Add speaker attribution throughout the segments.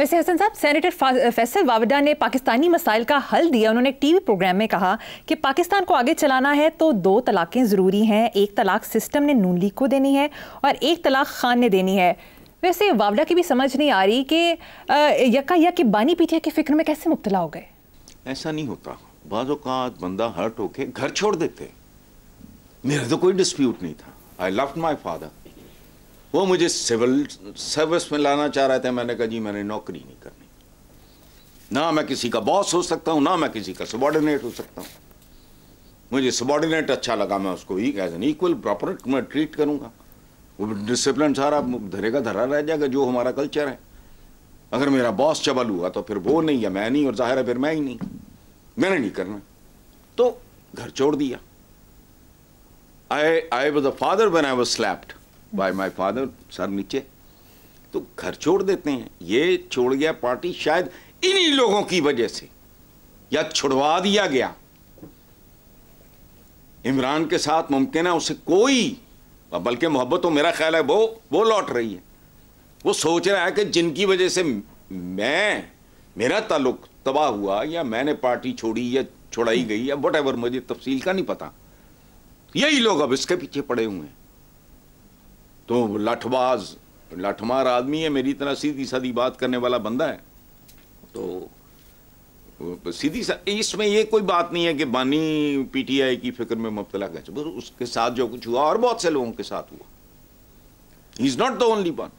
Speaker 1: वैसे हसन साहब, सेनेटर फैसल वावडा ने पाकिस्तानी मसाइल का हल दिया। उन्होंने एक टीवी प्रोग्राम में कहा कि पाकिस्तान को आगे चलाना है तो 2 तलाकें ज़रूरी हैं। 1 तलाक सिस्टम ने नून लीग को देनी है और 1 तलाक खान ने देनी है। वैसे वावडा की भी समझ नहीं आ रही कि यका या कि बानी पीटिया के फिक्र में कैसे मुब्तला हो गए।
Speaker 2: ऐसा नहीं होता, बाज़ औक़ात बंदा हर्ट होके घर छोड़ देते। मेरा तो कोई डिस्प्यूट नहीं था। I loved my father. वो मुझे सिविल सर्विस में लाना चाह रहे थे। मैंने कहा जी मैंने नौकरी नहीं करनी, ना मैं किसी का बॉस हो सकता हूँ, ना मैं किसी का सबॉर्डिनेट हो सकता हूँ। मुझे सबॉर्डिनेट अच्छा लगा, मैं उसको ही एज एन इक्वल प्रॉपर मैं ट्रीट करूँगा। वो डिसिप्लिन सारा धरे का धरा रह जाएगा जो हमारा कल्चर है। अगर मेरा बॉस चबल हुआ तो फिर वो नहीं या मैं नहीं, और जाहिर है फिर मैं ही नहीं, मैंने नहीं करना, तो घर छोड़ दिया। I was a father when I was slapped by my father, sir नीचे, तो घर छोड़ देते हैं। ये छोड़ गया पार्टी शायद इन्हीं लोगों की वजह से, या छुड़वा दिया गया। इमरान के साथ मुमकिन है उसे कोई, बल्कि मोहब्बत तो मेरा ख्याल है वो लौट रही है। वो सोच रहा है कि जिनकी वजह से मेरा ताल्लुक तबाह हुआ, या मैंने पार्टी छोड़ी या छुड़ाई गई या व्हाटएवर, मुझे तफसील का नहीं पता, यही लोग अब इसके पीछे पड़े हुए हैं। तो लाठमार आदमी है, मेरी तरह सीधी सादी बात करने वाला बंदा है। तो सीधी इसमें ये कोई बात नहीं है कि बानी पीटीआई की फिक्र में मुब्तला है। उसके साथ जो कुछ हुआ और बहुत से लोगों के साथ हुआ, he is not the only one.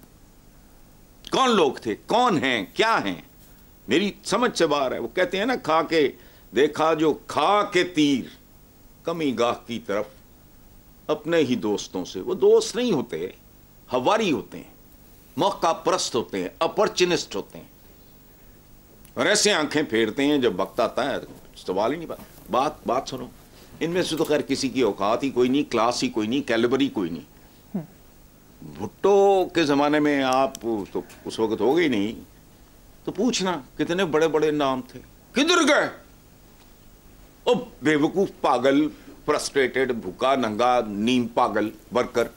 Speaker 2: कौन लोग थे, कौन हैं, क्या हैं, मेरी समझ से बाहर है। वो कहते हैं ना, खा के देखा जो खा के तीर कमी गाह की तरफ अपने ही दोस्तों से। वो दोस्त नहीं होते, हवारी होते हैं, मौका परस्त होते हैं, अपॉर्चुनिस्ट होते हैं, और ऐसे आंखें फेरते हैं जब वक्त आता है। सवाल ही नहीं। बात सुनो, इनमें से तो खैर किसी की औकात ही कोई नहीं, क्लास ही कोई नहीं, कैलिबर ही कोई नहीं। भुट्टो के ज़माने में आप तो उस वक्त हो गई नहीं, तो पूछना कितने बड़े बड़े नाम थे, किधर गए? ओ बेवकूफ़, पागल, फ्रस्ट्रेटेड, भूखा नंगा, नीम पागल वर्कर,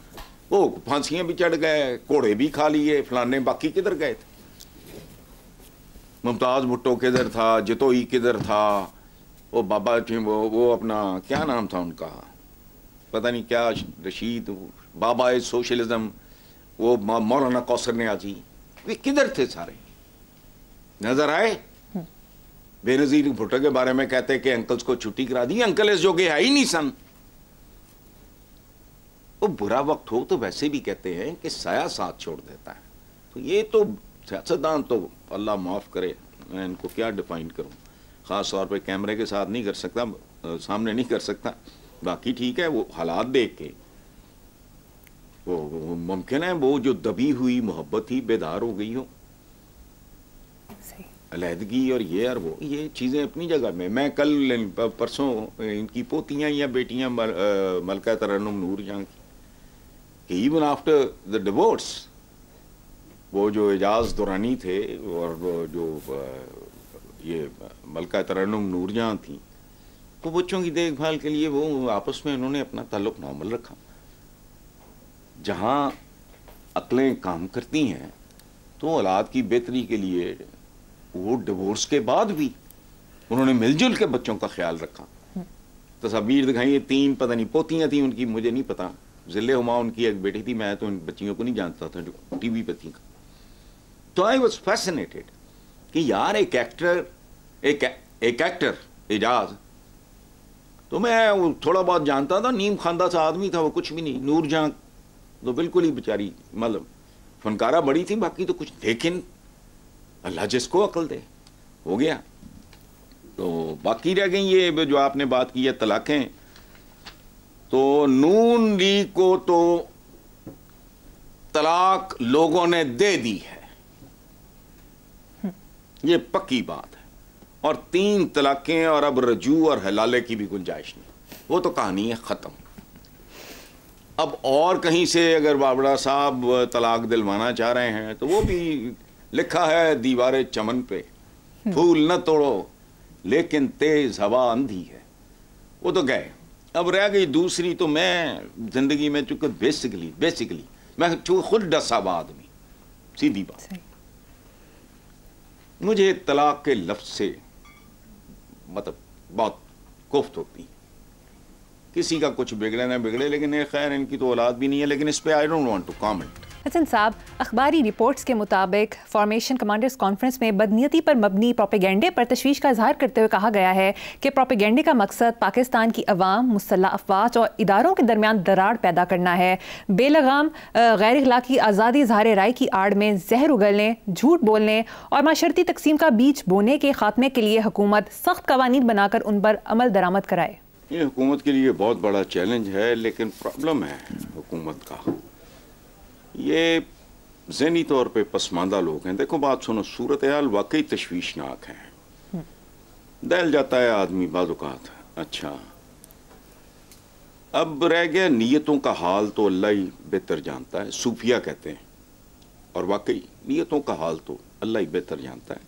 Speaker 2: वो फांसियां भी चढ़ गए, कोड़े भी खा लिए फलाने, बाकी किधर गए थे? मुमताज़ भुट्टो किधर था, जतोई किधर था, वो बाबा वो अपना क्या नाम था उनका, पता नहीं क्या, रशीद, बाबा सोशलिज्म, वो मौलाना कौसर नियाज़ी, वे किधर थे सारे? नजर आए? बेनज़ीर भुट्टो के बारे में कहते कि अंकल्स को छुट्टी करा दी। अंकल इस जोगे है ही नहीं सन। वो बुरा वक्त हो तो वैसे भी कहते हैं कि साया साथ छोड़ देता है। तो ये तो सियासतदान तो अल्लाह माफ़ करे, मैं इनको क्या डिफाइन करूं। ख़ास तौर पे कैमरे के साथ नहीं कर सकता, सामने नहीं कर सकता, बाकी ठीक है। वो हालात देख के वो मुमकिन है वो जो दबी हुई मोहब्बत ही बेदार हो गई हो, अलहदगी और ये और वो, ये चीज़ें अपनी जगह में। मैं कल परसों इनकी पोतियाँ या बेटियाँ मलका तरन्नुम नूरजहां की, इवन आफ्टर द डिवोर्स, वो जो एजाज दुरानी थे और वो जो ये मलका तरन्नुम नूरजहां थी, तो बच्चों की देखभाल के लिए वो आपस में उन्होंने अपना ताल्लुक नॉर्मल रखा। जहाँ अक्लें काम करती हैं तो औलाद की बेहतरी के लिए वो डिवोर्स के बाद भी उन्होंने मिलजुल के बच्चों का ख्याल रखा। तस्वीर दिखाई, 3 पता नहीं पोतियाँ थी उनकी, मुझे नहीं पता, जिले हुमा उनकी एक बेटी थी, मैं तो उन बच्चियों को नहीं जानता था जो टीवी पे थी। तो आई वॉज फैसिनेटेड कि यार एक एक्टर एजाज, तो मैं थोड़ा बहुत जानता था, नीम खानदा सा आदमी था वो, कुछ भी नहीं। नूरजहां तो बिल्कुल ही बेचारी मतलब फनकारा बड़ी थी, बाकी तो कुछ, लेकिन अल्लाह जिसको अक्ल दे, हो गया। तो बाकी रह गई ये जो आपने बात की है तलाकें, तो नून लीग को तो तलाक लोगों ने दे दी है, ये पक्की बात है, और 3 तलाकें और अब रजू और हलाले की भी गुंजाइश नहीं, वो तो कहानी है ख़त्म। अब और कहीं से अगर वावड़ा साहब तलाक दिलवाना चाह रहे हैं तो वो भी लिखा है दीवारे चमन पे, फूल न तोड़ो लेकिन तेज हवा अंधी है, वो तो गए। अब रह गई दूसरी, तो मैं जिंदगी में चूंकि बेसिकली मैं चूंकि खुद डसा हुआ आदमी, सीधी बात, मुझे तलाक के लफ्ज से मतलब बहुत कोफ्त होती है। किसी का कुछ बिगड़े ना बिगड़े, लेकिन ये खैर इनकी तो औलाद भी नहीं है, लेकिन इस पे I don't want to comment.
Speaker 1: Hasan साहब, अखबारी रिपोर्ट्स के मुताबिक फॉर्मेशन कमांडर्स कॉन्फ्रेंस में बदनीयती पर मबनी प्रोपेगेंडे पर तशवीश का इजहार करते हुए कहा गया है कि प्रोपेगेंडे का मकसद पाकिस्तान की अवाम, मुसल्लह अफवाज और इदारों के दरमियान दरार पैदा करना है। बेलगाम गैर इखलाकी आज़ादी इजहार राय की आड़ में जहर उगलने, झूठ बोलने और माशरती तकसीम का बीज बोने के खात्मे के लिए हुकूमत सख्त कवानीन बनाकर उन पर अमल दरामद कराए।
Speaker 2: ये हुकूमत के लिए बहुत बड़ा चैलेंज है, लेकिन प्रॉब्लम है हुकूमत का, ये ज़हनी तौर पे पसमानदा लोग हैं। देखो बात सुनो, सूरत हाल वाकई तशवीशनाक है, दहल जाता है आदमी बाज़ औक़ात। अच्छा, अब रह गया नीयतों का हाल, तो अल्लाह ही बेहतर जानता है, सूफिया कहते हैं, और वाकई नीयतों का हाल तो अल्लाह ही बेहतर जानता है।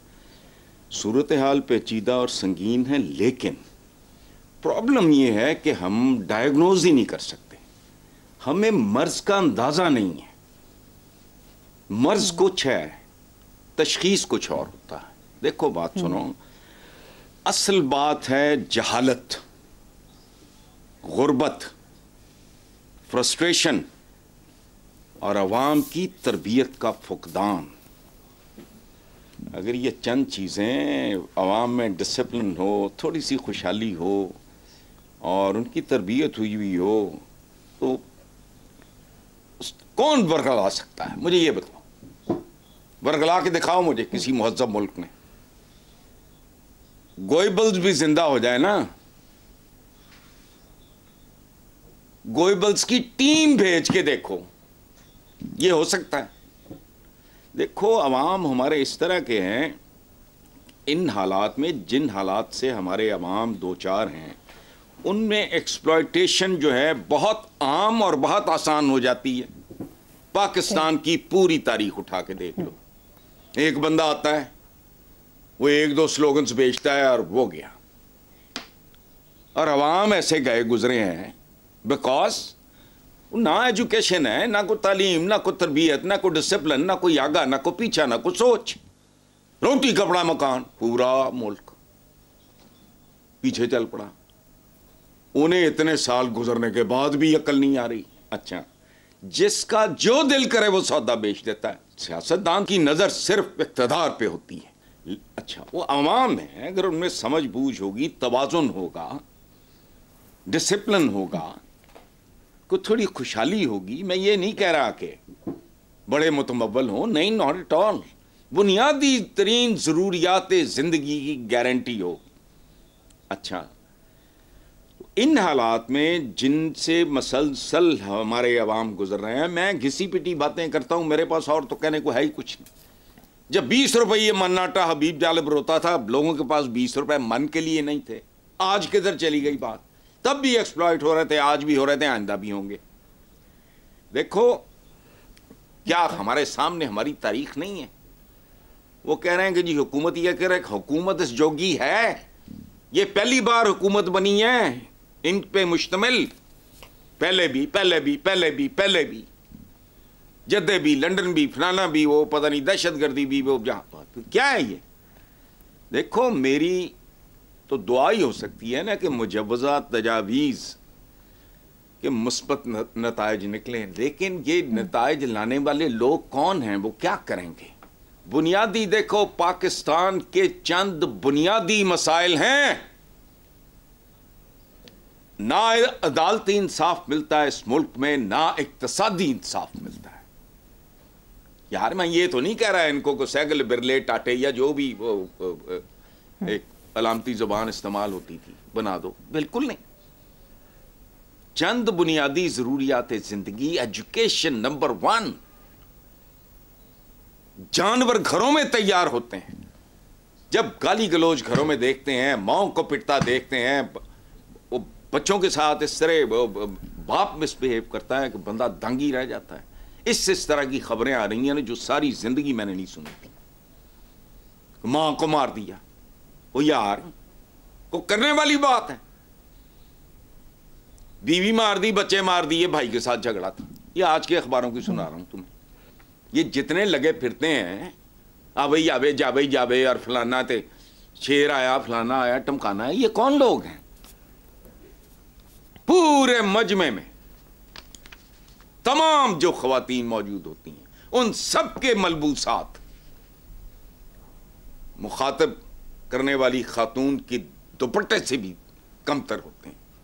Speaker 2: सूरत हाल पेचीदा और संगीन है, लेकिन प्रॉब्लम ये है कि हम डायग्नोज ही नहीं कर सकते, हमें मर्ज का अंदाजा नहीं है। मर्ज कुछ है, तशखीस कुछ और होता है। देखो बात सुनो, असल बात है जहालत, गुर्बत, फ्रस्ट्रेशन और अवाम की तरबियत का फुकदान। अगर ये चंद चीज़ें अवाम में डिसिप्लिन हो, थोड़ी सी खुशहाली हो और उनकी तरबियत हुई हुई हो, तो कौन बरगला सकता है? मुझे ये बताओ, बरगला के दिखाओ मुझे किसी मुहज्जब मुल्क में। गोएबल्स भी जिंदा हो जाए ना, गोएबल्स की टीम भेज के देखो, ये हो सकता है? देखो अवाम हमारे इस तरह के हैं, इन हालात में, जिन हालात से हमारे अवाम दो चार हैं, उनमें एक्सप्लॉयटेशन जो है बहुत आम और बहुत आसान हो जाती है। पाकिस्तान की पूरी तारीख उठा के देख लो, एक बंदा आता है, वो एक दो स्लोगन्स बेचता है और वो गया, और अवाम ऐसे गए गुजरे हैं बिकॉज ना एजुकेशन है, ना कोई तालीम, ना कोई तरबियत, ना कोई डिसिप्लिन, ना कोई आगा, ना कोई पीछा, ना कोई सोच। रोटी कपड़ा मकान, पूरा मुल्क पीछे चल पड़ा। उन्हें इतने साल गुजरने के बाद भी अकल नहीं आ रही। अच्छा, जिसका जो दिल करे वो सौदा बेच देता है। सियासतदान की नजर सिर्फ इक़्तिदार पे होती है। अच्छा, वो अवाम है, अगर उनमें समझ बूझ होगी, तवाज़ुन होगा, डिसिप्लिन होगा, को थोड़ी खुशहाली होगी। मैं ये नहीं कह रहा कि बड़े मुतमव्वल हो, नहीं, नॉट एट ऑल। बुनियादी तरीन ज़रूरियात ज़िंदगी की गारंटी हो। अच्छा, इन हालात में जिनसे मसलसल हमारे अवाम गुजर रहे हैं, मैं घिसी पिटी बातें करता हूँ, मेरे पास और तो कहने को है ही कुछ नहीं। जब 20 रुपये मन्नाटा हबीब जालिब रोता था, लोगों के पास 20 रुपये मन के लिए नहीं थे। आज किधर चली गई बात? तब भी एक्सप्लॉइट हो रहे थे, आज भी हो रहे थे, आइंदा भी होंगे। देखो, क्या हमारे सामने हमारी तारीख नहीं है? वो कह रहे हैं कि जी हुकूमत ये कह रहे, हुकूमत इस जोगी है, ये पहली बार हुकूमत बनी है इन पे मुश्तमिल। पहले भी जद्दे भी, लंदन भी, फलाना भी, वो पता नहीं दहशतगर्दी भी, वो जहां क्या है ये। देखो, मेरी तो दुआ ही हो सकती है ना कि मुजव्वज़ा तजावीज़ के मुस्बत नताइज निकले, लेकिन ये नताइज लाने वाले लोग कौन हैं? वो क्या करेंगे? बुनियादी देखो, पाकिस्तान के चंद बुनियादी मसाइल हैं। ना अदालती इंसाफ मिलता है इस मुल्क में, ना इक्तसादी इंसाफ मिलता है। यार मैं ये तो नहीं कह रहा है इनको को सैगल बिरले टाटे या जो भी वो एक अलामती ज़बान इस्तेमाल होती थी बना दो, बिल्कुल नहीं। चंद बुनियादी ज़रूरियात ज़िंदगी, एजुकेशन नंबर 1। जानवर घरों में तैयार होते हैं। जब गाली गलौज घरों में देखते हैं, माओ को पिटता देखते हैं, वो बच्चों के साथ इस तरह बाप मिसबिहेव करता है कि बंदा दंग ही रह जाता है। इस तरह की खबरें आ रही हैं जो सारी जिंदगी मैंने नहीं सुनी थी। मां को मार दिया, वो यार को करने वाली बात है। बीवी मार दी, बच्चे मार दिए, भाई के साथ झगड़ा था। ये आज के अखबारों की सुना रहा हूं तुम्हें। ये जितने लगे फिरते हैं आवे जावे जावे जावे और फलाना थे, शेर आया, फलाना आया, टमकाना है, ये कौन लोग हैं? पूरे मजमे में तमाम जो ख्वातीन मौजूद होती हैं, उन सब के मलबूसात मुखातब करने वाली खातून की दुपट्टे से भी कमतर होते हैं।